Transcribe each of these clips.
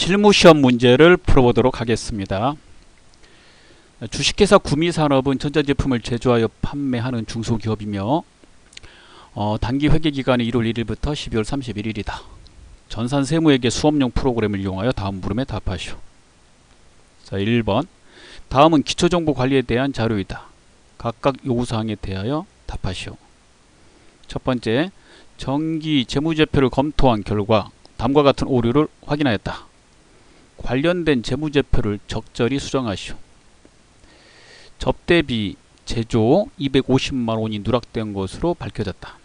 실무시험 문제를 풀어보도록 하겠습니다. 주식회사 구미산업은 전자제품을 제조하여 판매하는 중소기업이며 단기 회계기간이 1월 1일부터 12월 31일이다. 전산세무회계 수업용 프로그램을 이용하여 다음 물음에 답하시오. 자, 1번. 다음은 기초정보 관리에 대한 자료이다. 각각 요구사항에 대하여 답하시오. 첫 번째, 정기 재무제표를 검토한 결과 다음과 같은 오류를 확인하였다. 관련된 재무제표를 적절히 수정하시오. 접대비 제조 250만원이 누락된 것으로 밝혀졌다.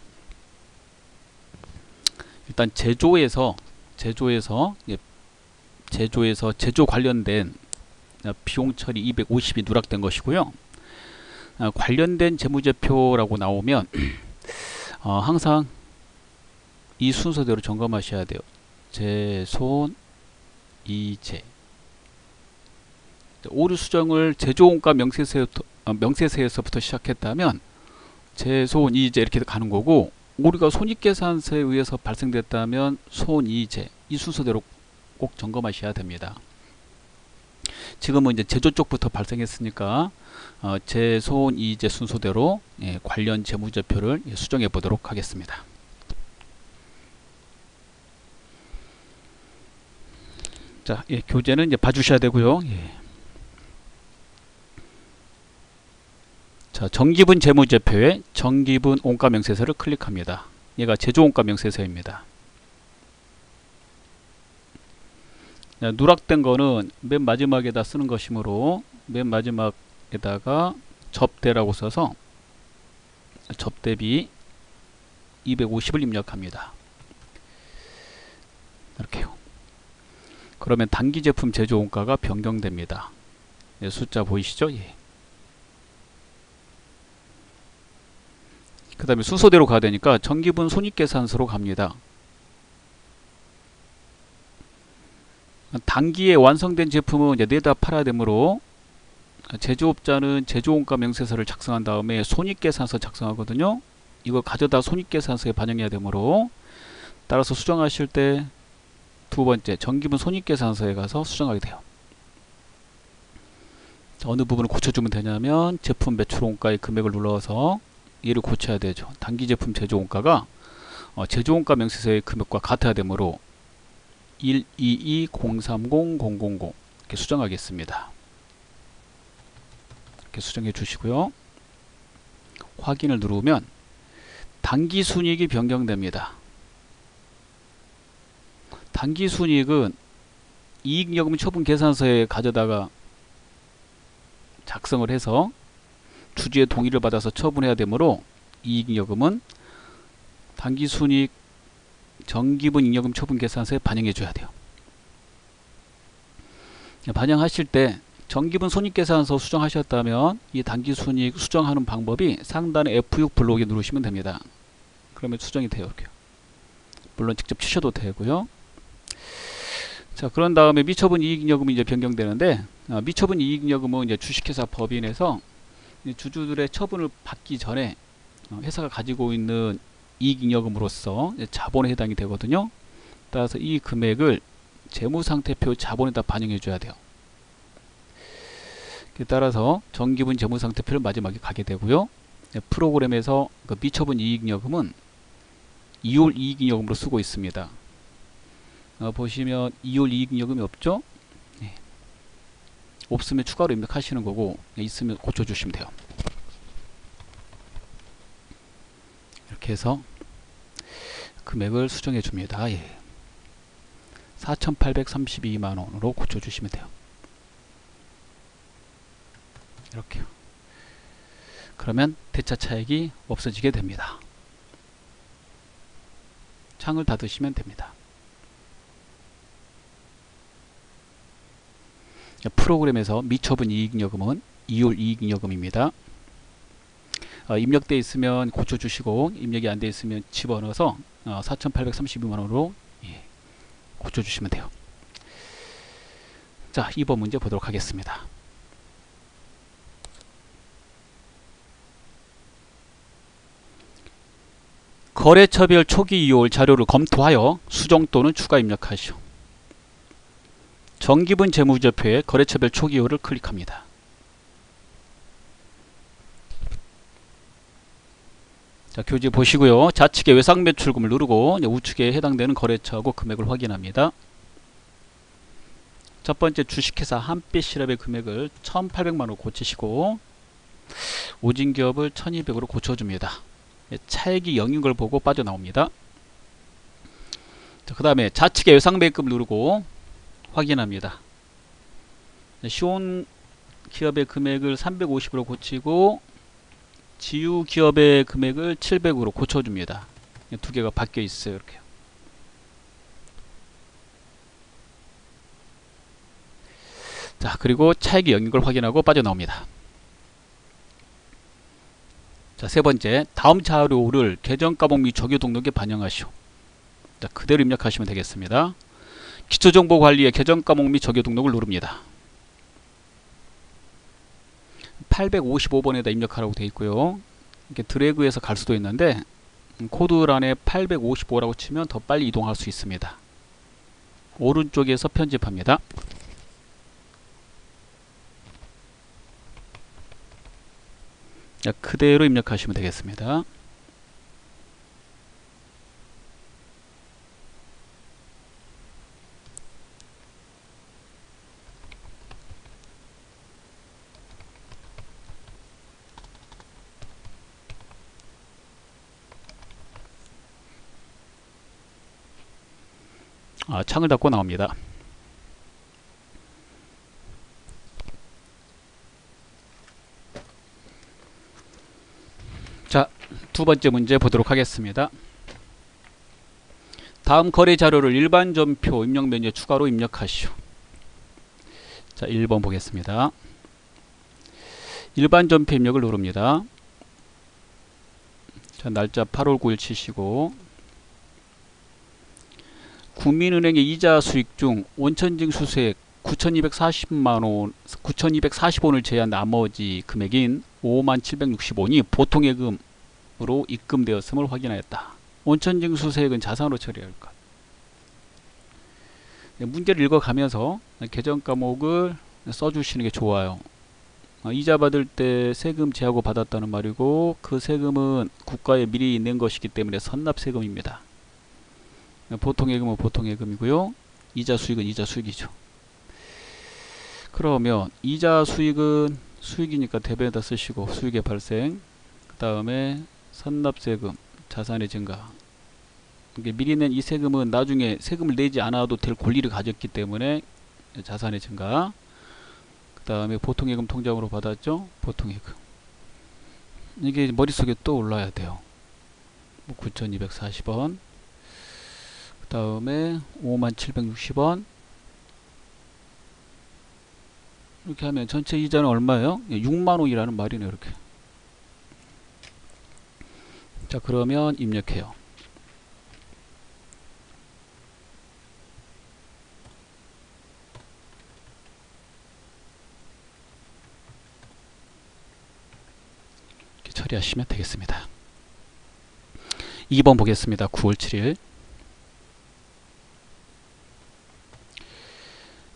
일단 제조에서 제조 관련된 비용 처리 250이 누락된 것이고요. 관련된 재무제표라고 나오면 항상 이 순서대로 점검하셔야 돼요. 제손 이제. 오류 수정을 제조원가 명세서부터 시작했다면 제손 이제 이렇게 가는 거고, 오류가 손익계산서에 의해서 발생됐다면 손이제, 이 순서대로 꼭 점검하셔야 됩니다. 지금은 이제 제조 쪽부터 발생했으니까 제손 이제 순서대로 관련 재무제표를 수정해 보도록 하겠습니다. 자, 교재는 이제 봐주셔야 되고요. 자, 정기분 재무제표에 정기분 원가명세서를 클릭합니다. 얘가 제조원가명세서입니다. 누락된 거는 맨 마지막에다 쓰는 것이므로 맨 마지막에다가 접대라고 써서 접대비 250을 입력합니다. 이렇게요. 그러면 단기제품 제조원가가 변경됩니다. 숫자 보이시죠? 그 다음에 순서대로 가야 되니까 정기분 손익계산서로 갑니다. 단기에 완성된 제품은 이제 내다 팔아야 되므로 제조업자는 제조원가 명세서를 작성한 다음에 손익계산서 작성하거든요. 이거 가져다 손익계산서에 반영해야 되므로 따라서 수정하실 때 두 번째 정기분 손익계산서에 가서 수정하게 돼요. 어느 부분을 고쳐주면 되냐면 제품 매출원가의 금액을 눌러서 얘를 고쳐야 되죠. 단기제품 제조원가가 제조원가 명세서의 금액과 같아야 되므로 122030000 이렇게 수정하겠습니다. 이렇게 수정해 주시고요. 확인을 누르면 단기순이익이 변경됩니다. 단기순이익은 이익여금 처분 계산서에 가져다가 작성을 해서 주주의 동의를 받아서 처분해야 되므로 이익여금은 단기순이익 정기분 잉여금 처분 계산서에 반영해 줘야 돼요. 반영하실 때 정기분 손익계산서 수정하셨다면 이 단기순이익 수정하는 방법이 상단의 F6 블록에 누르시면 됩니다. 그러면 수정이 돼요. 이렇게. 물론 직접 치셔도 되고요. 자, 그런 다음에 미처분 이익잉여금이 이제 변경되는데, 미처분 이익잉여금은 이제 주식회사 법인에서 주주들의 처분을 받기 전에 회사가 가지고 있는 이익잉여금으로서 자본에 해당이 되거든요. 따라서 이 금액을 재무상태표 자본에다 반영해 줘야 돼요. 따라서 정기분 재무상태표를 마지막에 가게 되고요. 프로그램에서 그 미처분 이익잉여금은 2월 이익잉여금으로 쓰고 있습니다. 보시면 2월 이익잉여금이 없죠? 없으면 추가로 입력하시는 거고, 있으면 고쳐주시면 돼요. 이렇게 해서 금액을 수정해 줍니다. 4,832만원으로 고쳐주시면 돼요. 이렇게요. 그러면 대차 차익이 없어지게 됩니다. 창을 닫으시면 됩니다. 프로그램에서 미처분 이익잉여금은 2월 이익잉여금입니다. 입력되어 있으면 고쳐주시고, 입력이 안 되어 있으면 집어넣어서 4,832만원으로 고쳐주시면 돼요. 자, 2번 문제 보도록 하겠습니다. 거래처별 초기 이율 자료를 검토하여 수정 또는 추가 입력하시오. 정기분 재무제표에 거래처별 초기효를 클릭합니다. 자, 교재 보시고요. 좌측에 외상매출금을 누르고 우측에 해당되는 거래처하고 금액을 확인합니다. 첫 번째 주식회사 한빛실업의 금액을 1,800만원 고치시고 오진기업을 1,200으로 고쳐줍니다. 차액이 0인 걸 보고 빠져나옵니다. 그 다음에 좌측에 외상매입금을 누르고 확인합니다. 시온기업의 금액을 350으로 고치고 지유기업의 금액을 700으로 고쳐줍니다. 두 개가 바뀌어 있어요. 이렇게. 자, 그리고 차액이 0인 걸 확인하고 빠져나옵니다. 자, 세 번째, 다음 자료를 계정과목 및 조교 등록에 반영하시오. 자, 그대로 입력하시면 되겠습니다. 기초정보관리의 계정과목 및 조교 등록을 누릅니다. 855번에다 입력하라고 되어 있고요. 이렇게 드래그해서 갈 수도 있는데 코드란에 855라고 치면 더 빨리 이동할 수 있습니다. 오른쪽에서 편집합니다. 자, 그대로 입력하시면 되겠습니다. 창을 닫고 나옵니다. 자, 두 번째 문제 보도록 하겠습니다. 다음 거래 자료를 일반 전표 입력 메뉴에 추가로 입력하시오. 자, 1번 보겠습니다. 일반 전표 입력을 누릅니다. 자, 날짜 8월 9일 치시고 국민은행의 이자 수익 중 원천징수 수액 9,240원을 제외한 나머지 금액인 57,60원이 보통예금으로 입금되었음을 확인하였다. 원천징수 수액은 자산으로 처리할 것. 문제를 읽어가면서 계정 과목을 써주시는 게 좋아요. 이자 받을 때 세금 제하고 받았다는 말이고 그 세금은 국가에 미리 낸 것이기 때문에 선납세금입니다. 보통예금은 보통예금이고요. 이자 수익은 이자 수익이죠. 그러면 이자 수익은 수익이니까 대변에다 쓰시고 수익의 발생, 그 다음에 선납세금, 자산의 증가. 미리 낸 이 세금은 나중에 세금을 내지 않아도 될 권리를 가졌기 때문에 자산의 증가. 그 다음에 보통예금 통장으로 받았죠. 보통예금. 이게 머릿속에 또 올라야 돼요. 9,240원. 그 다음에 57,60원. 이렇게 하면 전체 이자는 얼마예요? 6만원이라는 말이네요. 이렇게. 자, 그러면 입력해요. 이렇게 처리하시면 되겠습니다. 2번 보겠습니다. 9월 7일.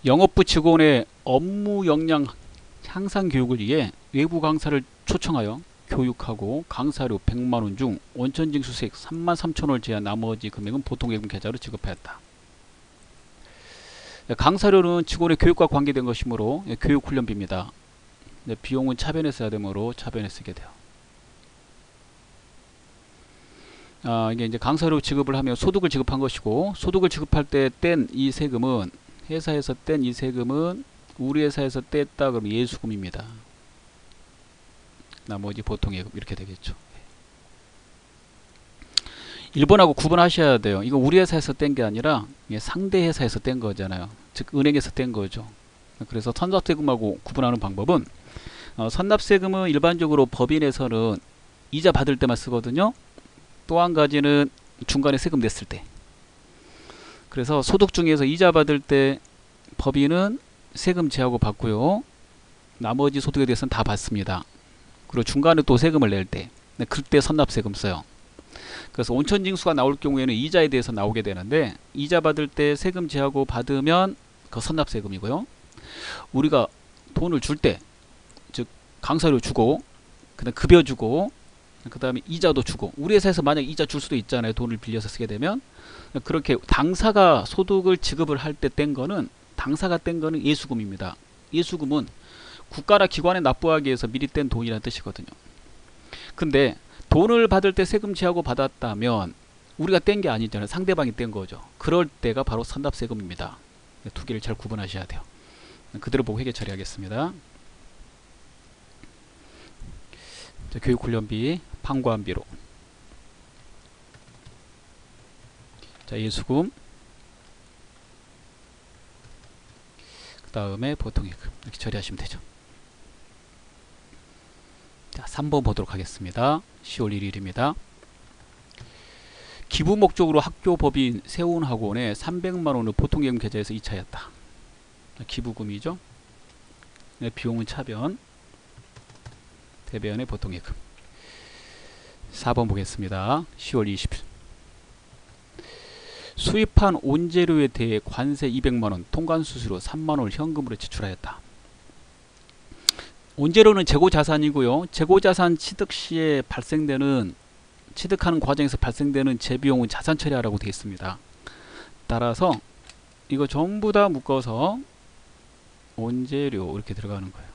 영업부 직원의 업무 역량 향상 교육을 위해 외부 강사를 초청하여 교육하고 강사료 100만원 중 원천징수세액 33,000원을 제한 나머지 금액은 보통예금 계좌로 지급하였다. 강사료는 직원의 교육과 관계된 것이므로 교육훈련비입니다. 비용은 차변에 써야 되므로 차변에 쓰게 돼요. 이게 이제 강사료 지급을 하면 소득을 지급한 것이고, 소득을 지급할 때 뗀 이 세금은, 회사에서 뗀 이 세금은 우리 회사에서 뗐다 그러면 예수금입니다. 나머지 보통예금 이렇게 되겠죠. 1번하고 구분하셔야 돼요. 이거 우리 회사에서 뗀 게 아니라 상대 회사에서 뗀 거잖아요. 즉 은행에서 뗀 거죠. 그래서 선납세금하고 구분하는 방법은 선납세금은 일반적으로 법인에서는 이자 받을 때만 쓰거든요. 또 한 가지는 중간에 세금 냈을 때. 그래서 소득 중에서 이자 받을 때 법인은 세금 제하고 받고요. 나머지 소득에 대해서는 다 받습니다. 그리고 중간에 또 세금을 낼 때, 그때 선납세금 써요. 그래서 온천징수가 나올 경우에는 이자에 대해서 나오게 되는데, 이자 받을 때 세금 제하고 받으면 그 선납세금이고요. 우리가 돈을 줄 때, 즉 강사료 주고, 그다음 급여 주고, 그 다음에 이자도 주고, 우리 회사에서 만약 이자 줄 수도 있잖아요. 돈을 빌려서 쓰게 되면. 그렇게 당사가 소득을 지급을 할 때 뗀 거는, 당사가 뗀 거는 예수금입니다. 예수금은 국가나 기관에 납부하기 위해서 미리 뗀 돈이라는 뜻이거든요. 근데 돈을 받을 때 세금 지하고 받았다면 우리가 뗀 게 아니잖아요. 상대방이 뗀 거죠. 그럴 때가 바로 선납세금입니다. 두 개를 잘 구분하셔야 돼요. 그대로 보고 회계 처리하겠습니다. 자, 교육훈련비, 판관비로. 자, 예수금. 그 다음에 보통예금. 이렇게 처리하시면 되죠. 자, 3번 보도록 하겠습니다. 10월 1일입니다. 기부 목적으로 학교 법인 세운학원에 300만원을 보통예금 계좌에서 이차했다. 기부금이죠. 네, 비용은 차변, 대변의 보통예금. 4번 보겠습니다. 10월 20일. 수입한 온재료에 대해 관세 200만원, 통관수수료 3만원을 현금으로 지출하였다. 온재료는 재고자산이고요. 재고자산 취득 시에 발생되는, 취득하는 과정에서 발생되는 재비용은 자산 처리하라고 되어 있습니다. 따라서 이거 전부 다 묶어서 온재료 이렇게 들어가는 거예요.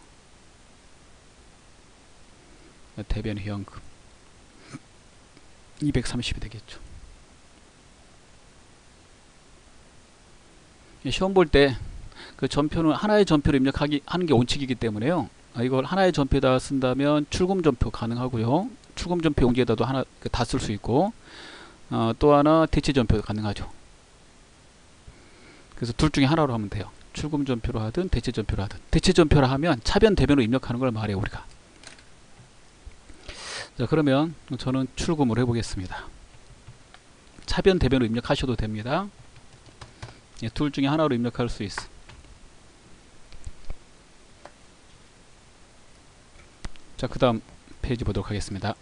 대변 현금 230이 되겠죠. 시험 볼 때 그 전표는 하나의 전표를 입력하기 하는 게 원칙이기 때문에요. 이걸 하나의 전표에다 쓴다면 출금 전표 가능하고요. 출금 전표 용지에다도 하나 다 쓸 수 있고, 또 하나 대체 전표 가능하죠. 그래서 둘 중에 하나로 하면 돼요. 출금 전표로 하든 대체 전표로 하든. 대체 전표로 하면 차변 대변으로 입력하는 걸 말해요, 우리가. 자, 그러면 저는 출금을 해보겠습니다. 차변 대변으로 입력하셔도 됩니다. 예, 둘 중에 하나로 입력할 수 있어. 자, 그 다음 페이지 보도록 하겠습니다.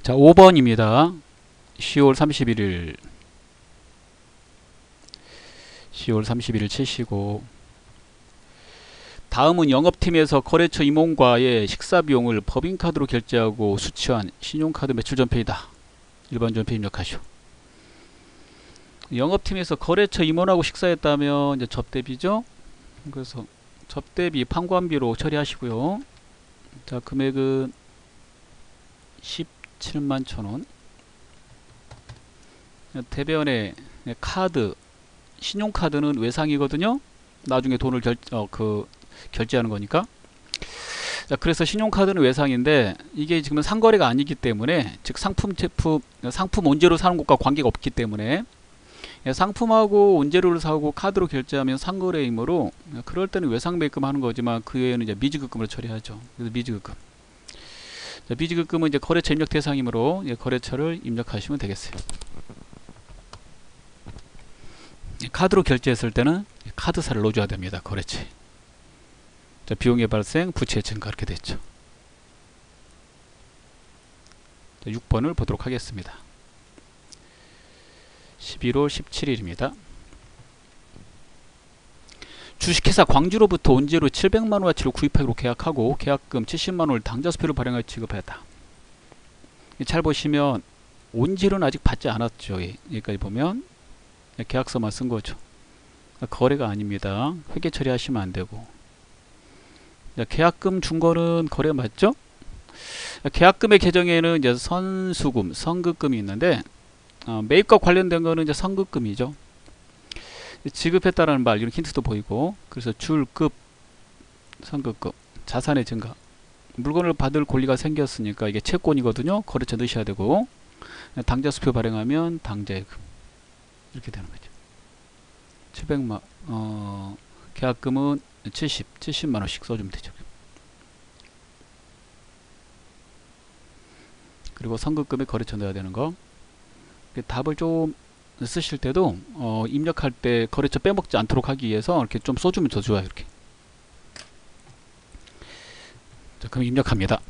자, 5번입니다. 10월 31일 10월 31일 치시고, 다음은 영업팀에서 거래처 임원과의 식사비용을 법인카드로 결제하고 수취한 신용카드 매출 전표이다. 일반 전표 입력하시오. 영업팀에서 거래처 임원하고 식사했다면 이제 접대비죠. 그래서 접대비 판관비로 처리하시고요. 자, 금액은 17만 1,000원. 대변에 카드, 신용카드는 외상이거든요. 나중에 돈을 결제하는 거니까. 자, 그래서 신용카드는 외상인데 이게 지금은 상거래가 아니기 때문에, 즉 상품 원재료 사는 것과 관계가 없기 때문에, 상품하고 원재료를 사고 카드로 결제하면 상거래이므로 그럴 때는 외상 매입금 하는 거지만, 그 외에는 이제 미지급금으로 처리하죠. 그래서 미지급금. 자, 미지급금은 이제 거래처 입력 대상이므로 거래처를 입력하시면 되겠어요. 카드로 결제했을 때는 카드사를 넣어줘야 됩니다. 거래처. 자, 비용의 발생, 부채의 증가, 이렇게 됐죠. 자, 6번을 보도록 하겠습니다. 11월 17일입니다. 주식회사 광주로부터 온재료 700만원 가치로 구입하기로 계약하고 계약금 70만원을 당좌수표를 발행하여 지급하였다. 잘 보시면 온재료는 아직 받지 않았죠. 여기까지 보면 계약서만 쓴 거죠. 거래가 아닙니다. 회계 처리하시면 안 되고. 계약금 준 거는 거래 맞죠? 계약금의 계정에는 이제 선수금, 선급금이 있는데, 매입과 관련된 거는 이제 선급금이죠. 지급했다라는 말, 이런 힌트도 보이고, 그래서 줄급, 선급금, 자산의 증가. 물건을 받을 권리가 생겼으니까 이게 채권이거든요. 거래처 넣으셔야 되고, 당좌수표 발행하면 당좌예금. 이렇게 되는 거죠. 700만, 계약금은 70만원씩 써주면 되죠. 그리고 선급금에 거래처 넣어야 되는 거. 답을 좀 쓰실 때도 입력할 때 거래처 빼먹지 않도록 하기 위해서 이렇게 좀 써주면 더 좋아요. 이렇게 자, 그럼 입력합니다.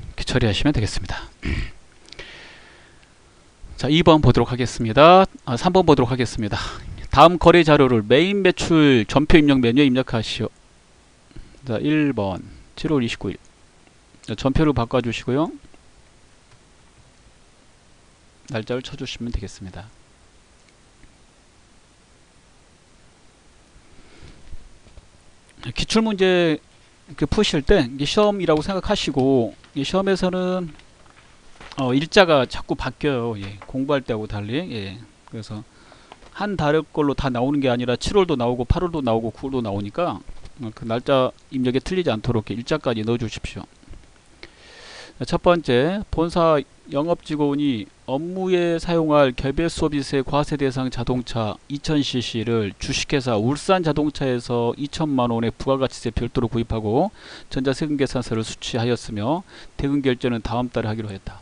이렇게 처리하시면 되겠습니다. 자, 2번 보도록 하겠습니다. 3번 보도록 하겠습니다. 다음 거래 자료를 메인 매출 전표 입력 메뉴에 입력하시오. 자, 1번 7월 29일. 자, 전표를 바꿔주시고요. 날짜를 쳐주시면 되겠습니다. 기출문제 푸실 때 이게 시험이라고 생각하시고, 이 시험에서는 일자가 자꾸 바뀌어요. 예, 공부할 때하고 달리. 예, 그래서 한 달의 걸로 다 나오는 게 아니라 7월도 나오고 8월도 나오고 9월도 나오니까 그 날짜 입력에 틀리지 않도록 일자까지 넣어 주십시오. 첫 번째, 본사 영업직원이 업무에 사용할 개별 서비스의 과세 대상 자동차 2000cc를 주식회사 울산자동차에서 2천만원의 부가가치세 별도로 구입하고 전자세금계산서를 수취하였으며 대금 결제는 다음 달에 하기로 했다.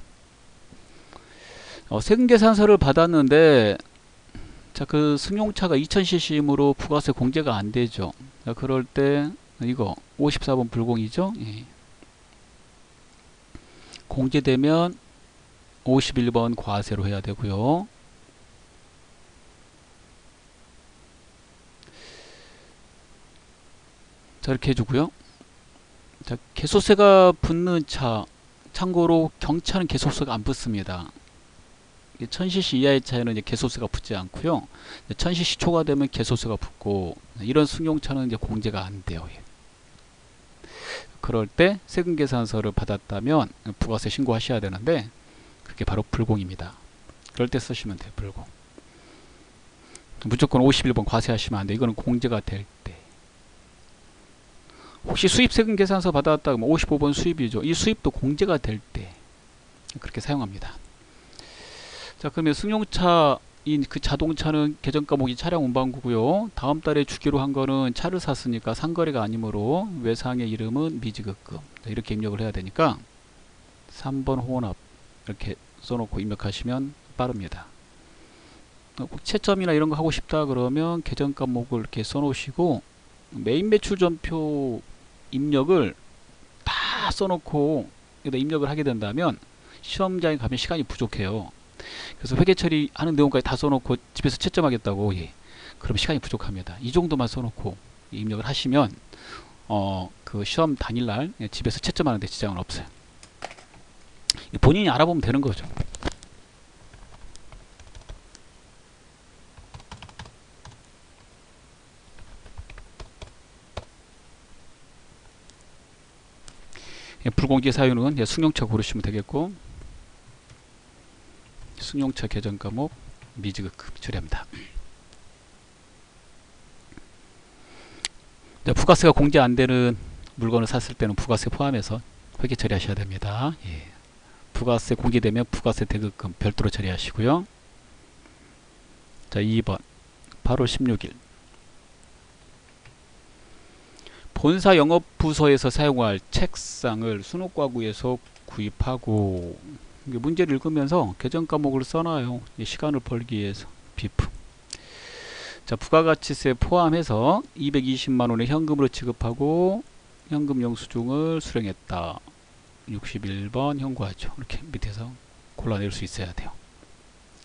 세금계산서를 받았는데, 자, 그 승용차가 2000cc이므로 부가세 공제가 안 되죠. 자, 그럴 때 이거 54번 불공이죠. 예. 공제되면 51번 과세로 해야 되고요. 자, 이렇게 해주고요. 자, 개소세가 붙는 차, 참고로 경차는 개소세가 안 붙습니다. 1000cc 이하의 차에는 이제 개소세가 붙지 않고요. 1000cc 초과되면 개소세가 붙고, 이런 승용차는 이제 공제가 안 돼요. 그럴 때 세금계산서를 받았다면 부가세 신고하셔야 되는데, 그게 바로 불공입니다. 그럴 때 쓰시면 돼요. 불공. 무조건 51번 과세하시면 안 돼요. 이거는 공제가 될 때. 혹시 수입세금계산서 받았다 그러면 55번 수입이죠. 이 수입도 공제가 될 때 그렇게 사용합니다. 자, 그러면 승용차인 그 자동차는 계정과목이 차량 운반구고요. 다음 달에 주기로 한 거는 차를 샀으니까 상거래가 아니므로 외상의 이름은 미지급금. 이렇게 입력을 해야 되니까 3번 혼합 이렇게 써놓고 입력하시면 빠릅니다. 꼭 채점이나 이런 거 하고 싶다 그러면 계정과목을 이렇게 써놓으시고, 메인 매출 전표 입력을 다 써놓고 여기다 입력을 하게 된다면 시험장에 가면 시간이 부족해요. 그래서 회계 처리하는 내용까지 다 써놓고 집에서 채점하겠다고, 예, 그럼 시간이 부족합니다. 이 정도만 써놓고 입력을 하시면 그 시험 당일날 집에서 채점하는데 지장은 없어요. 본인이 알아보면 되는 거죠. 불공제 사유는 승용차 고르시면 되겠고, 승용차 계정 과목 미지급금 처리합니다. 부가세가 공제 안 되는 물건을 샀을 때는 부가세 포함해서 회계 처리하셔야 됩니다. 예. 부가세 공개되면 부가세 대급금 별도로 처리하시고요. 자, 2번 8월 16일 본사 영업부서에서 사용할 책상을 순옥가구에서 구입하고, 문제를 읽으면서 계정 과목을 써놔요. 시간을 벌기 위해서. 비품. 자, 부가가치세 포함해서 220만원의 현금으로 지급하고 현금 영수증을 수령했다. 61번 현과죠. 이렇게 밑에서 골라낼 수 있어야 돼요.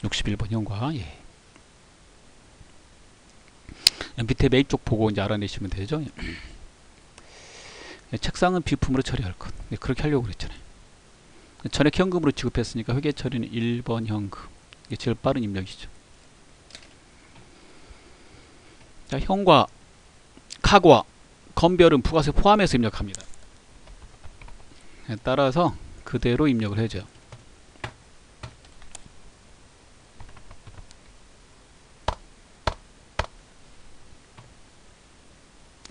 61번 현과. 예. 밑에 메인 쪽 보고 이제 알아내시면 되죠. 책상은 비품으로 처리할 것. 그렇게 하려고 그랬잖아요. 전액 현금으로 지급했으니까 회계 처리는 1번 현금. 이게 제일 빠른 입력이죠. 자, 현과, 카과, 건별은 부가세 포함해서 입력합니다. 따라서 그대로 입력을 해줘.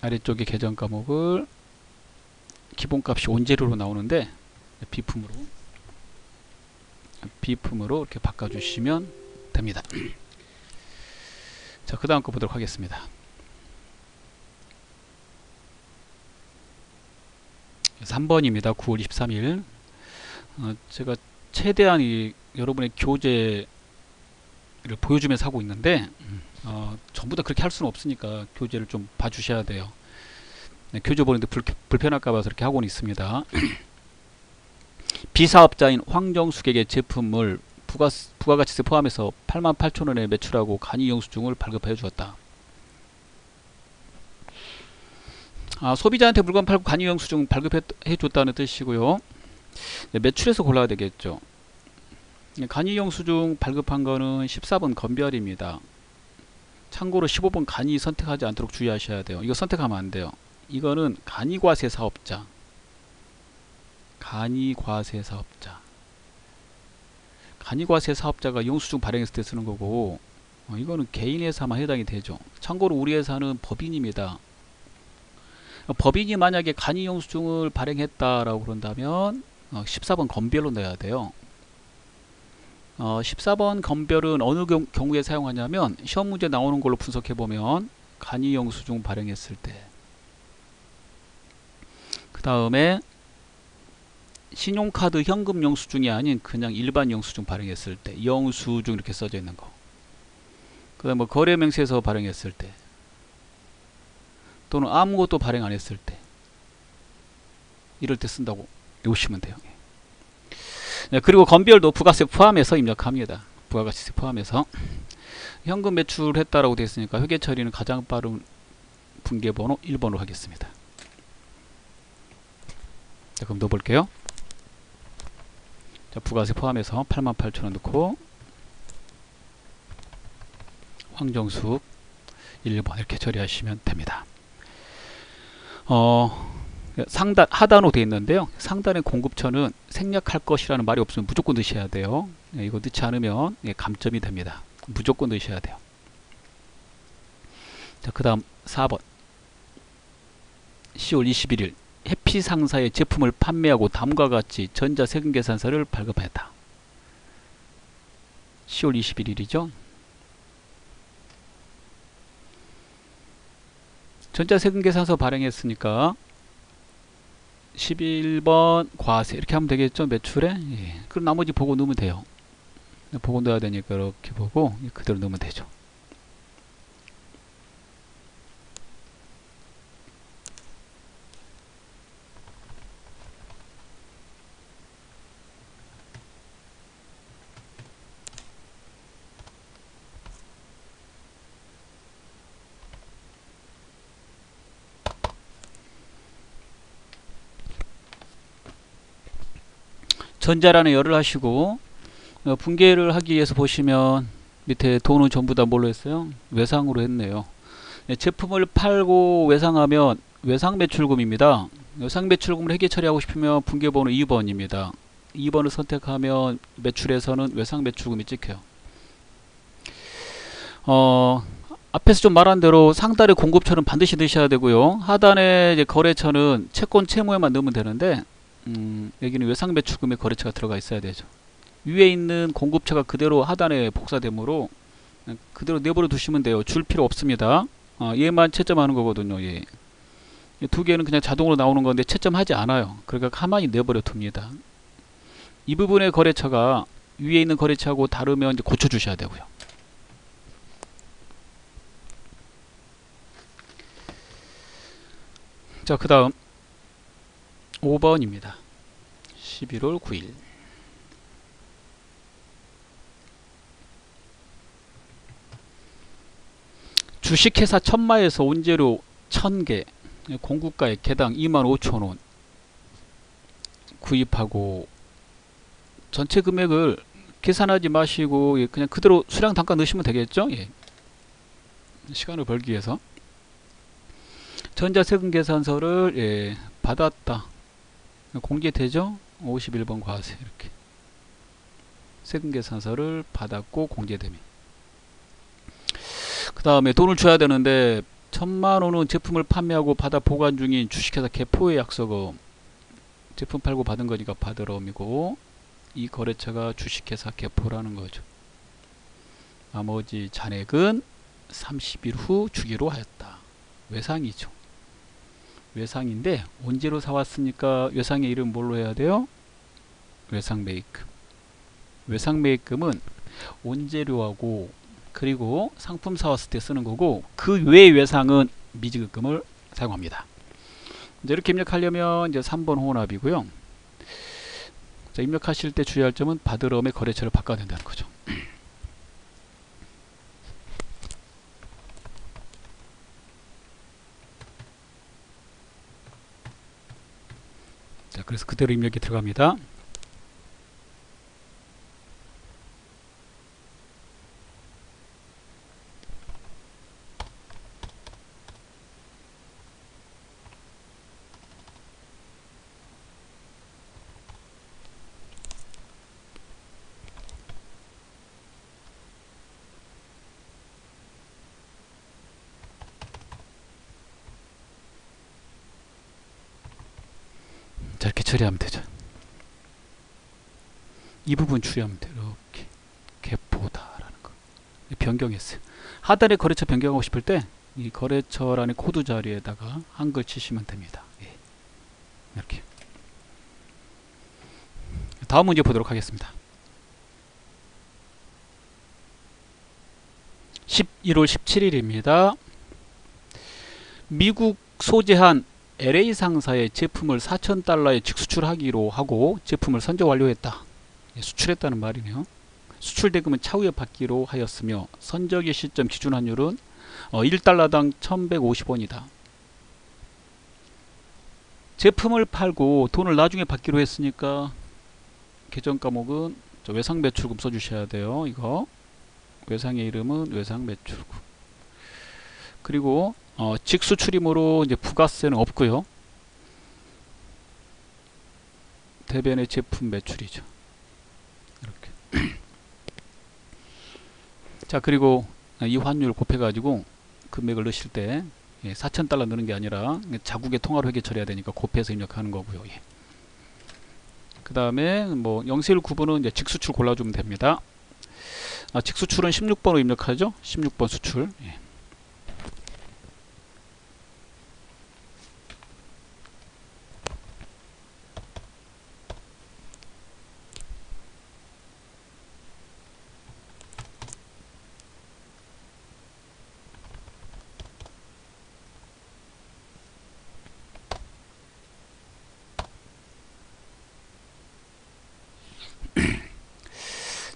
아래쪽에 계정 과목을 기본값이 원재료로 나오는데 비품으로 이렇게 바꿔주시면 됩니다. 자, 그 다음 거 보도록 하겠습니다. 3번입니다. 9월 23일. 제가 최대한 여러분의 교재 보여주면서 하고 있는데 전부 다 그렇게 할 수는 없으니까 교재를 좀 봐주셔야 돼요. 네, 교재 보는데 불편할까 봐서 이렇게 하고는 있습니다. 비사업자인 황정숙에게 제품을 부가가치세 포함해서 88,000원에 매출하고 간이영수증을 발급해 주었다. 소비자한테 물건 팔고 간이영수증 발급해 줬다는 뜻이고요. 네, 매출에서 골라야 되겠죠. 간이영수증 발급한 거는 14번 건별입니다. 참고로 15번 간이 선택하지 않도록 주의하셔야 돼요. 이거 선택하면 안 돼요. 이거는 간이과세 사업자. 간이과세 사업자. 간이과세 사업자가 영수증 발행했을 때 쓰는 거고, 이거는 개인 회사만 해당이 되죠. 참고로 우리 회사는 법인입니다. 법인이 만약에 간이영수증을 발행했다라고 그런다면 14번 건별로 넣어야 돼요. 14번 건별은 어느 경우에 사용하냐면 시험 문제 나오는 걸로 분석해 보면 간이영수증 발행했을 때, 그 다음에 신용카드 현금 영수증이 아닌 그냥 일반 영수증 발행했을 때, 영수증 이렇게 써져 있는 거, 그 다음에 뭐 거래명세서 발행했을 때, 또는 아무것도 발행 안 했을 때, 이럴 때 쓴다고 보시면 돼요. 네, 그리고 건별도 부가세 포함해서 입력합니다. 부가가치세 포함해서. 현금 매출했다라고 되어 있으니까 회계 처리는 가장 빠른 분계번호 1번으로 하겠습니다. 자, 그럼 넣어볼게요. 자, 부가세 포함해서 88,000원 넣고 황정숙 1번 이렇게 처리하시면 됩니다. 상단 하단으로 되어 있는데요. 상단의 공급처는 생략할 것이라는 말이 없으면 무조건 넣으셔야 돼요. 이거 넣지 않으면 감점이 됩니다. 무조건 넣으셔야 돼요. 자, 그 다음 4번 10월 21일 해피상사의 제품을 판매하고 다음과 같이 전자세금계산서를 발급했다. 10월 21일이죠. 전자세금계산서 발행했으니까 11번 과세 이렇게 하면 되겠죠. 매출에. 예. 그럼 나머지 보고 넣으면 돼요. 보고 넣어야 되니까 이렇게 보고 그대로 넣으면 되죠. 전자란에 열을 하시고 분계를 하기 위해서 보시면 밑에 돈은 전부 다 뭘로 했어요? 외상으로 했네요. 네, 제품을 팔고 외상하면 외상매출금입니다. 외상매출금을 회계 처리하고 싶으면 분계번호 2번입니다. 2번을 선택하면 매출에서는 외상매출금이 찍혀요. 앞에서 좀 말한 대로 상단의 공급처는 반드시 넣으셔야 되고요. 하단의 이제 거래처는 채권 채무에만 넣으면 되는데 여기는 외상매출금의 거래처가 들어가 있어야 되죠. 위에 있는 공급처가 그대로 하단에 복사되므로 그대로 내버려 두시면 돼요. 줄 필요 없습니다. 얘만 채점하는 거거든요. 예. 두 개는 그냥 자동으로 나오는 건데 채점하지 않아요. 그러니까 가만히 내버려 둡니다. 이 부분의 거래처가 위에 있는 거래처하고 다르면 이제 고쳐주셔야 되고요. 자, 그 다음 5번입니다. 11월 9일 주식회사 천마에서 원재료 1000개 공급가액 개당 25,000원 구입하고 전체 금액을 계산하지 마시고 그냥 그대로 수량 단가 넣으시면 되겠죠. 예. 시간을 벌기 위해서 전자세금 계산서를 받았다. 공제되죠? 51번 과세 이렇게 세금계산서를 받았고 공제됩니다. 그 다음에 돈을 줘야 되는데 1000만원은 제품을 판매하고 받아 보관 중인 주식회사 개포의 약속금, 제품 팔고 받은 거니까 받으러옴이고 이 거래처가 주식회사 개포라는 거죠. 나머지 잔액은 30일 후 주기로 하였다. 외상이죠. 외상인데 언제로 사왔으니까 외상의 이름 뭘로 해야 돼요? 외상매입금. 외상매입금은 원재료하고 그리고 상품 사왔을 때 쓰는 거고, 그 외의 외상은 미지급금을 사용합니다. 이제 이렇게 입력하려면 이제 3번 혼합이고요. 자, 입력하실 때 주의할 점은 받으러움의 거래처를 바꿔야 된다는 거죠. 자, 그래서 그대로 입력이 들어갑니다. 자, 이렇게 처리하면 되죠. 이 부분 주의하면 돼요. 이렇게 개보다라는 거 변경했어요. 하단에 거래처 변경하고 싶을 때 이 거래처란의 코드 자리에다가 한글 치시면 됩니다. 예. 이렇게. 다음 문제 보도록 하겠습니다. 1월 17일입니다. 미국 소재한 LA 상사의 제품을 4,000달러에 직수출하기로 하고 제품을 선적 완료했다. 수출했다는 말이네요. 수출 대금은 차후에 받기로 하였으며 선적의 시점 기준 환율은 1달러당 1,150원이다. 제품을 팔고 돈을 나중에 받기로 했으니까 계정 과목은 외상 매출금 써주셔야 돼요. 이거 외상의 이름은 외상 매출금. 그리고 직수출이므로 이제 부가세는 없고요. 대변의 제품 매출이죠. 이렇게. 자, 그리고 이 환율 곱해가지고 금액을 넣으실 때 4,000달러 넣는 게 아니라 자국의 통화로 회계 처리해야 되니까 곱해서 입력하는 거고요. 예. 그 다음에 뭐 0세율 구분은 이제 직수출 골라주면 됩니다. 직수출은 16번으로 입력하죠. 16번 수출. 예.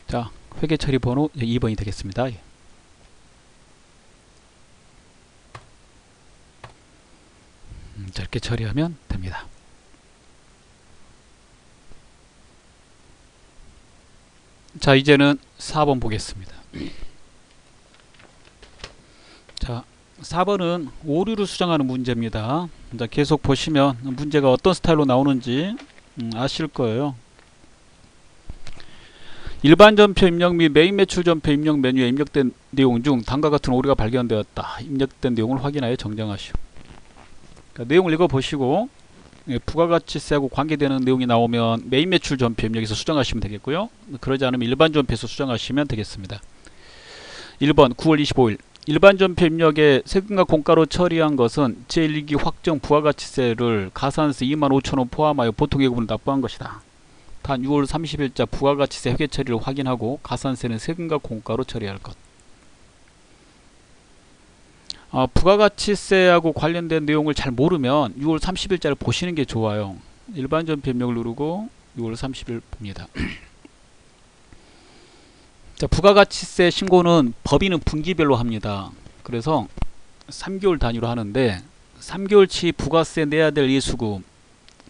자, 회계 처리 번호 2번이 되겠습니다. 예. 자, 이렇게 처리하면 됩니다. 자, 이제는 4번 보겠습니다. 자, 4번은 오류를 수정하는 문제입니다. 자, 계속 보시면 문제가 어떤 스타일로 나오는지 아실 거예요. 일반 전표 입력 및 메인 매출 전표 입력 메뉴에 입력된 내용 중 다음과 같은 오류가 발견되었다. 입력된 내용을 확인하여 정정하시오. 그러니까 내용을 읽어보시고 부가가치세하고 관계되는 내용이 나오면 메인 매출 전표 입력에서 수정하시면 되겠고요. 그러지 않으면 일반 전표에서 수정하시면 되겠습니다. 1번 9월 25일 일반 전표 입력에 세금과 공가로 처리한 것은 제1기 확정 부가가치세를 가산세 25,000원 포함하여 보통예금을 납부한 것이다. 단 6월 30일자 부가가치세 회계 처리를 확인하고 가산세는 세금과 공가로 처리할 것. 부가가치세하고 관련된 내용을 잘 모르면 6월 30일자를 보시는 게 좋아요. 일반 전표 입력을 누르고 6월 30일 봅니다. 자, 부가가치세 신고는 법인은 분기별로 합니다. 그래서 3개월 단위로 하는데 3개월치 부가세 내야 될 예수금,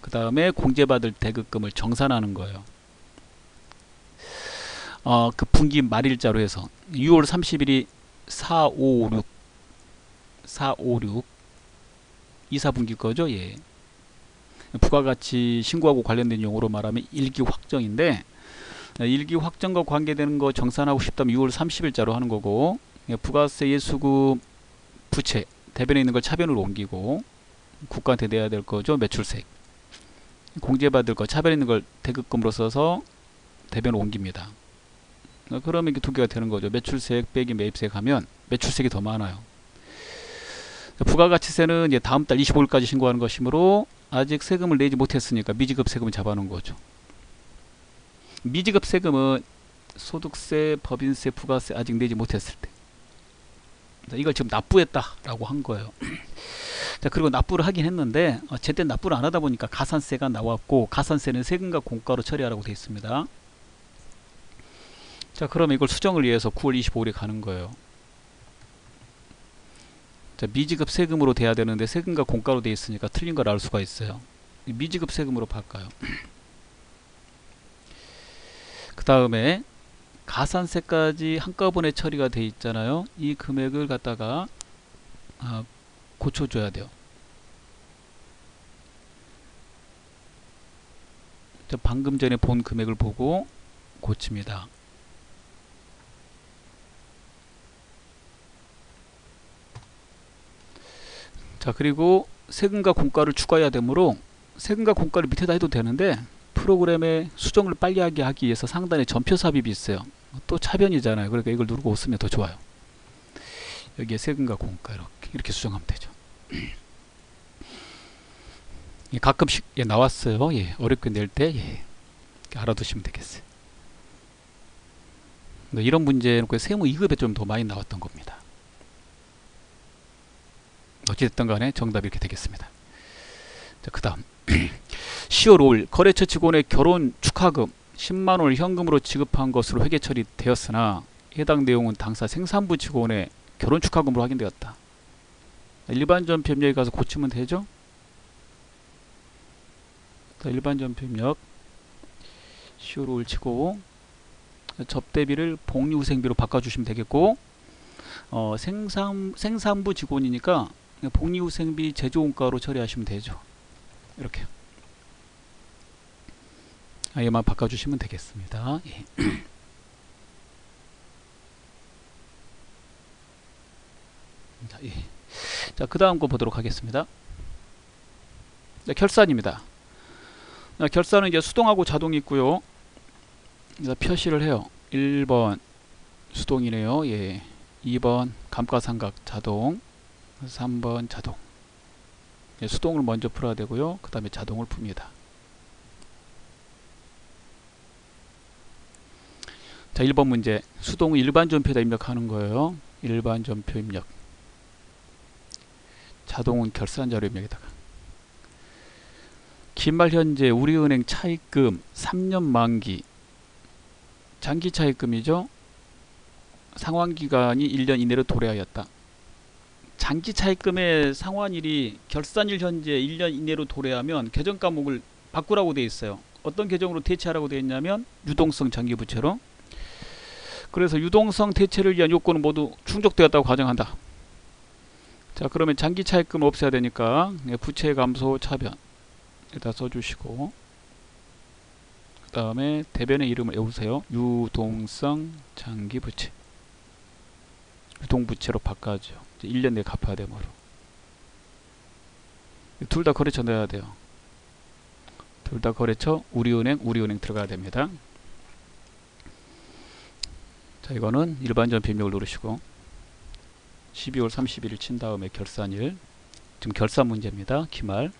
그 다음에 공제받을 대급금을 정산하는 거예요. 그 분기 말일자로 해서 6월 30일이 456 24분기 거죠. 예. 부가가치 신고하고 관련된 용어로 말하면 1기 확정인데 1기 확정과 관계되는 거 정산하고 싶다면 6월 30일자로 하는 거고, 부가세 예수금 부채 대변에 있는 걸 차변으로 옮기고 국가한테 내야 될 거죠. 매출세. 공제받을 거 차변에 있는 걸 대급금으로 써서 대변으로 옮깁니다. 그러면 이게 두 개가 되는 거죠. 매출세액 빼기 매입세액 하면 매출세액이 더 많아요. 부가가치세는 이제 다음 달 25일까지 신고하는 것이므로 아직 세금을 내지 못했으니까 미지급 세금을 잡아놓은 거죠. 미지급 세금은 소득세, 법인세, 부가세 아직 내지 못했을 때. 이걸 지금 납부했다라고 한 거예요. 자, 그리고 납부를 하긴 했는데 제때 납부를 안 하다 보니까 가산세가 나왔고, 가산세는 세금과 공과로 처리하라고 되어 있습니다. 자, 그러면 이걸 수정을 위해서 9월 25일에 가는 거예요. 자, 미지급 세금으로 돼야 되는데 세금과 공과로 되어 있으니까 틀린 걸 알 수가 있어요. 미지급 세금으로 바꿔요. 그 다음에 가산세까지 한꺼번에 처리가 돼 있잖아요. 이 금액을 갖다가 고쳐줘야 돼요. 방금 전에 본 금액을 보고 고칩니다. 자, 그리고 세금과 공과를 추가해야 되므로 세금과 공과를 밑에다 해도 되는데 프로그램의 수정을 빨리 하기 위해서 상단에 전표 삽입이 있어요. 또 차변이잖아요. 그러니까 이걸 누르고 없으면 더 좋아요. 여기에 세금과 공과 이렇게 수정하면 되죠. 가끔씩 나왔어요. 어렵게 낼 때 알아두시면 되겠어요. 이런 문제는 세무 2급에 좀 더 많이 나왔던 겁니다. 어찌됐든 간에 정답이 이렇게 되겠습니다. 자, 그 다음 10월 5일 거래처 직원의 결혼 축하금 10만원을 현금으로 지급한 것으로 회계 처리되었으나 해당 내용은 당사 생산부 직원의 결혼 축하금으로 확인되었다. 일반 전표 입력에 가서 고치면 되죠. 일반 전표 입력 10월 5일 치고 접대비를 복리후생비로 바꿔주시면 되겠고, 생산부 직원이니까 복리후생비 제조원가로 처리하시면 되죠. 이렇게 얘만 바꿔주시면 되겠습니다. 자, 그 다음 거 보도록 하겠습니다. 네, 결산입니다. 결산은 이제 수동하고 자동이 있고요. 표시를 해요. 1번 수동이네요. 2번 감가상각 자동, 3번 자동. 수동을 먼저 풀어야 되고요. 그 다음에 자동을 풉니다. 자, 1번 문제. 수동은 일반 전표에다 입력하는 거예요. 일반 전표 입력. 자동은 결산자료 입력에다가. 기말 현재 우리은행 차입금 3년 만기. 장기 차입금이죠. 상환기간이 1년 이내로 도래하였다. 장기 차입금의 상환일이 결산일 현재 1년 이내로 도래하면 계정 과목을 바꾸라고 되어 있어요. 어떤 계정으로 대체하라고 되어 있냐면 유동성 장기부채로. 그래서 유동성 대체를 위한 요건은 모두 충족되었다고 가정한다. 자, 그러면 장기 차입금 없애야 되니까 부채 감소 차변 에다 써주시고, 그 다음에 대변의 이름을 외우세요. 유동성 장기부채. 유동부채로 바꿔줘. 1년 내에 갚아야 되므로. 둘 다 거래처 넣어야 돼요. 둘 다 거래처 우리은행 들어가야 됩니다. 자, 이거는 일반 전표 입력을 누르시고 12월 31일 친 다음에 결산일. 지금 결산 문제입니다. 기말.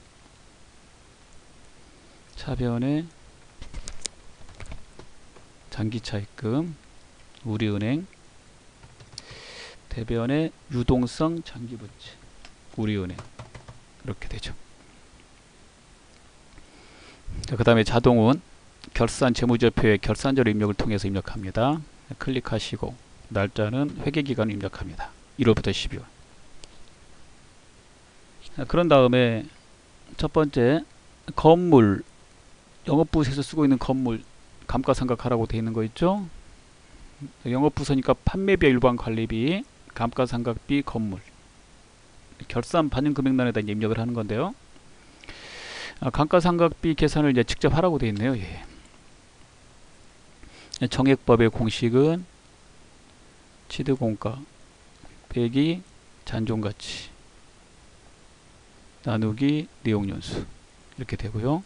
차변에 장기차입금 우리은행, 대변에 유동성 장기부채 우리은행. 이렇게 되죠. 그 다음에 자동은 결산 재무제표에 결산자료 입력을 통해서 입력합니다. 클릭하시고 날짜는 회계기간을 입력합니다. 1월부터 12월. 그런 다음에 첫 번째 건물, 영업부서에서 쓰고 있는 건물 감가상각하라고 되어 있는 거 있죠. 영업부서니까 판매비와 일반관리비, 감가상각비, 건물. 결산 반영 금액란에다 입력을 하는 건데요. 감가상각비 계산을 이제 직접 하라고 되어 있네요. 정액법의 공식은 취득공가 빼기 잔존가치 나누기 내용연수 이렇게 되고요.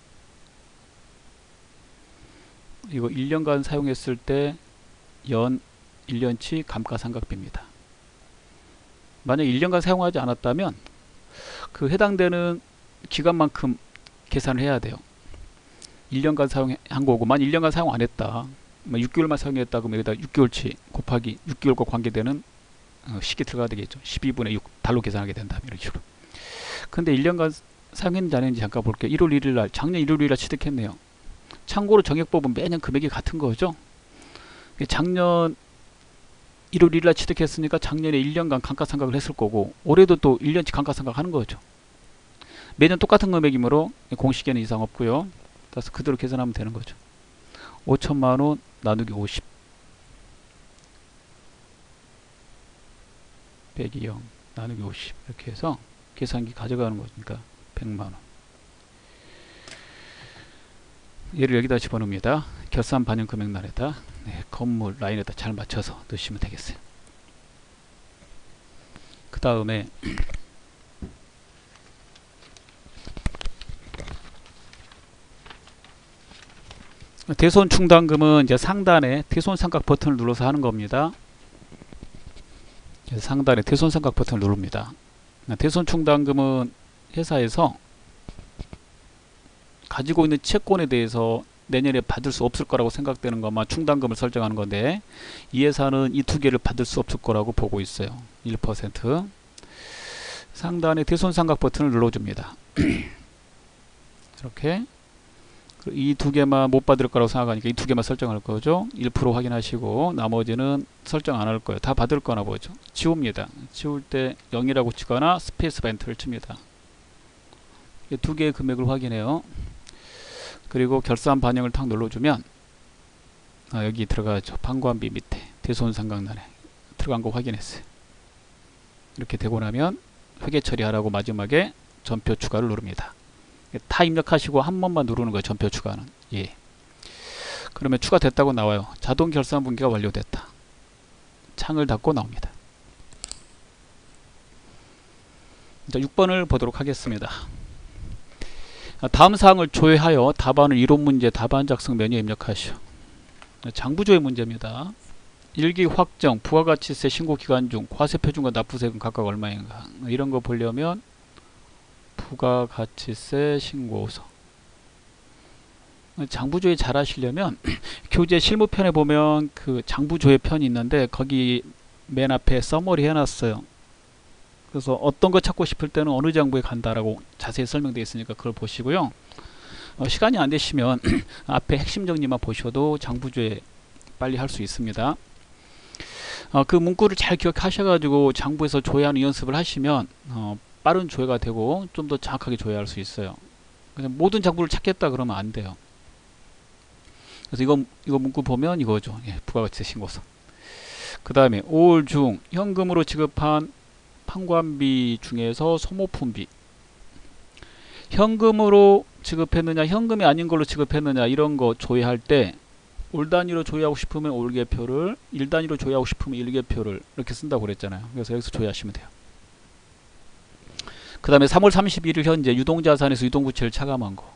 이거 1년간 사용했을 때 연 1년치 감가상각비입니다. 만약 1년간 사용하지 않았다면 그 해당되는 기간만큼 계산을 해야 돼요. 1년간 사용한 거고, 만약 1년간 사용 안 했다. 6개월만 사용했다 그러면 여기다 6개월치 곱하기 6개월과 관계되는 시기 들어가야 되겠죠. 12분의 6 달로 계산하게 된다면 이런 식으로. 근데 1년간 사용했는지 안 했는지 잠깐 볼게요. 1월 1일 날 작년 1월 1일 날 취득했네요. 참고로 정액법은 매년 금액이 같은 거죠. 작년 1월 1일 날 취득했으니까 작년에 1년간 감가상각을 했을 거고 올해도 또 1년치 감가상각 하는 거죠. 매년 똑같은 금액이므로 공식에는 이상 없고요. 그래서 그대로 계산하면 되는 거죠. 5천만원 나누기 50 빼기 0 나누기 50 이렇게 해서 계산기 가져가는 거니까 100만원. 얘를 여기다 집어넣습니다. 결산 반영 금액란에다 건물 라인에다 잘 맞춰서 넣으시면 되겠어요. 그 다음에 대손 충당금은 이제 상단에 대손 삼각 버튼을 눌러서 하는 겁니다. 상단에 대손 삼각 버튼을 누릅니다. 대손 충당금은 회사에서 가지고 있는 채권에 대해서 내년에 받을 수 없을 거라고 생각되는 것만 충당금을 설정하는 건데 이 회사는 이 두 개를 받을 수 없을 거라고 보고 있어요. 1%. 상단에 대손 삼각 버튼을 눌러줍니다. 이렇게 이 두 개만 못 받을 거라고 생각하니까 이 두 개만 설정할 거죠. 1% 확인하시고 나머지는 설정 안 할 거예요. 다 받을 거나 보죠. 지웁니다. 지울 때 0이라고 치거나 스페이스 엔터를 칩니다. 이 두 개의 금액을 확인해요. 그리고 결산 반영을 탁 눌러주면 여기 들어가죠. 판관비 밑에 대손 삼각란에 들어간 거 확인했어요. 이렇게 되고 나면 회계 처리하라고 마지막에 전표 추가를 누릅니다. 다 입력하시고 한 번만 누르는 거예요. 전표 추가는. 예. 그러면 추가됐다고 나와요. 자동 결산 분기가 완료됐다. 창을 닫고 나옵니다. 자, 6번을 보도록 하겠습니다. 다음 사항을 조회하여 답안을 이론 문제 답안 작성 메뉴에 입력하시오. 장부조회 문제입니다. 일기 확정, 부가가치세 신고 기간 중 과세표준과 납부세금 각각 얼마인가 이런 거 보려면 부가가치세 신고서. 장부조회 잘 하시려면 교재 실무편에 보면 그 장부조회 편이 있는데 거기 맨 앞에 서머리 해놨어요. 그래서 어떤 거 찾고 싶을 때는 어느 장부에 간다라고 자세히 설명되어 있으니까 그걸 보시고요. 시간이 안 되시면 앞에 핵심 정리만 보셔도 장부조회 빨리 할 수 있습니다. 그 문구를 잘 기억하셔가지고 장부에서 조회하는 연습을 하시면 빠른 조회가 되고 좀 더 정확하게 조회할 수 있어요. 그냥 모든 장부를 찾겠다 그러면 안 돼요. 그래서 이거 문구 보면 이거죠. 예, 부가가치세 신고서. 그 다음에 5월 중 현금으로 지급한 판관비 중에서 소모품비. 현금으로 지급했느냐 현금이 아닌 걸로 지급했느냐 이런 거 조회할 때 올 단위로 조회하고 싶으면 올개표를, 일 단위로 조회하고 싶으면 일개표를 이렇게 쓴다고 그랬잖아요. 그래서 여기서 조회하시면 돼요. 그 다음에 3월 31일 현재 유동자산에서 유동부채를 차감한 거.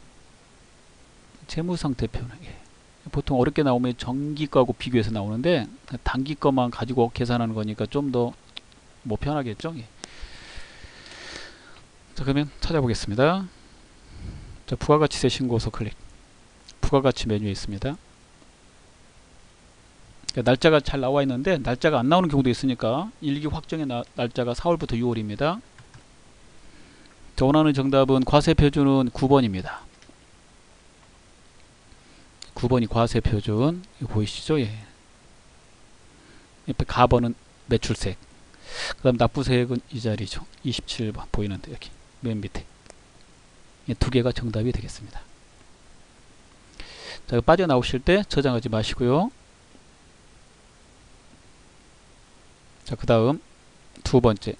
재무상태표는 보통 어렵게 나오면 정기가하고 비교해서 나오는데 단기 거만 가지고 계산하는 거니까 좀 더 뭐 편하겠죠. 자, 그러면 찾아보겠습니다. 자, 부가가치세 신고서 클릭. 부가가치 메뉴에 있습니다. 날짜가 잘 나와 있는데 날짜가 안 나오는 경우도 있으니까 일기 확정의 날짜가 4월부터 6월입니다. 저 원하는 정답은 과세표준은 9번입니다. 9번이 과세표준. 이거 보이시죠? 예. 옆에 가번은 매출세액. 그 다음 납부세액은 이 자리죠. 27번 보이는데 여기 맨 밑에. 이 두 개가 정답이 되겠습니다. 자, 빠져나오실 때 저장하지 마시고요. 자, 그 다음 두 번째.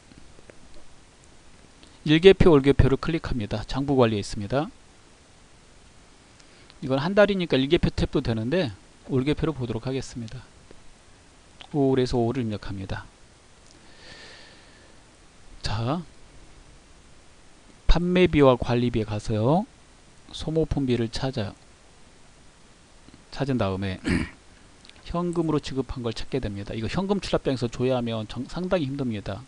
일개표, 월개표를 클릭합니다. 장부관리에 있습니다. 이건 한 달이니까 일개표 탭도 되는데 월개표로 보도록 하겠습니다. 5월에서 5월을 입력합니다. 자, 판매비와 관리비에 가서요. 소모품비를 찾아요. 찾은 다음에 현금으로 지급한 걸 찾게 됩니다. 이거 현금 출납장에서 조회하면 상당히 힘듭니다.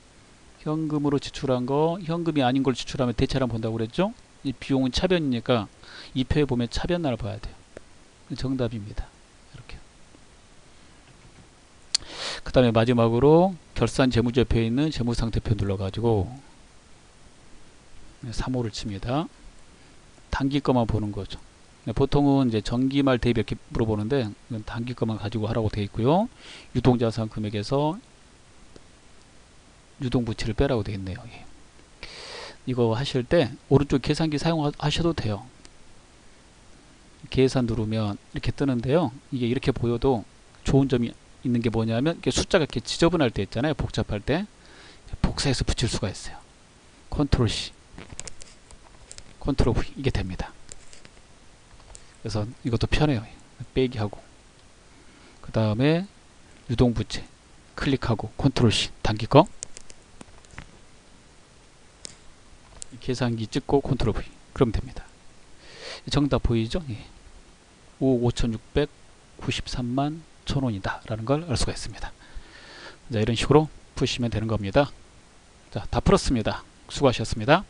현금으로 지출한 거, 현금이 아닌 걸 지출하면 대차량 본다고 그랬죠? 이 비용은 차변이니까 이 표에 보면 차변란을 봐야 돼요. 정답입니다. 이렇게. 그 다음에 마지막으로 결산 재무제표에 있는 재무상태표 눌러가지고 3호를 칩니다. 단기 거만 보는 거죠. 보통은 이제 정기말 대입 이렇게 물어보는데 이건 단기 거만 가지고 하라고 되어 있고요. 유동자산 금액에서 유동부채를 빼라고 되어 있네요. 예. 이거 하실 때 오른쪽 계산기 사용하셔도 돼요. 계산 누르면 이렇게 뜨는데요. 이게 이렇게 보여도 좋은 점이 있는 게 뭐냐면 이렇게 숫자가 이렇게 지저분할 때 있잖아요. 복잡할 때 복사해서 붙일 수가 있어요. 컨트롤 C, 컨트롤 V 이게 됩니다. 그래서 이것도 편해요. 빼기 하고 그 다음에 유동부채 클릭하고 컨트롤 C 단기 거 계산기 찍고 컨트롤 V 그러면 됩니다. 정답 보이죠? 예. 5억 5,693만 1,000원이다 라는 걸 알 수가 있습니다. 자, 이런 식으로 푸시면 되는 겁니다. 자, 다 풀었습니다. 수고하셨습니다.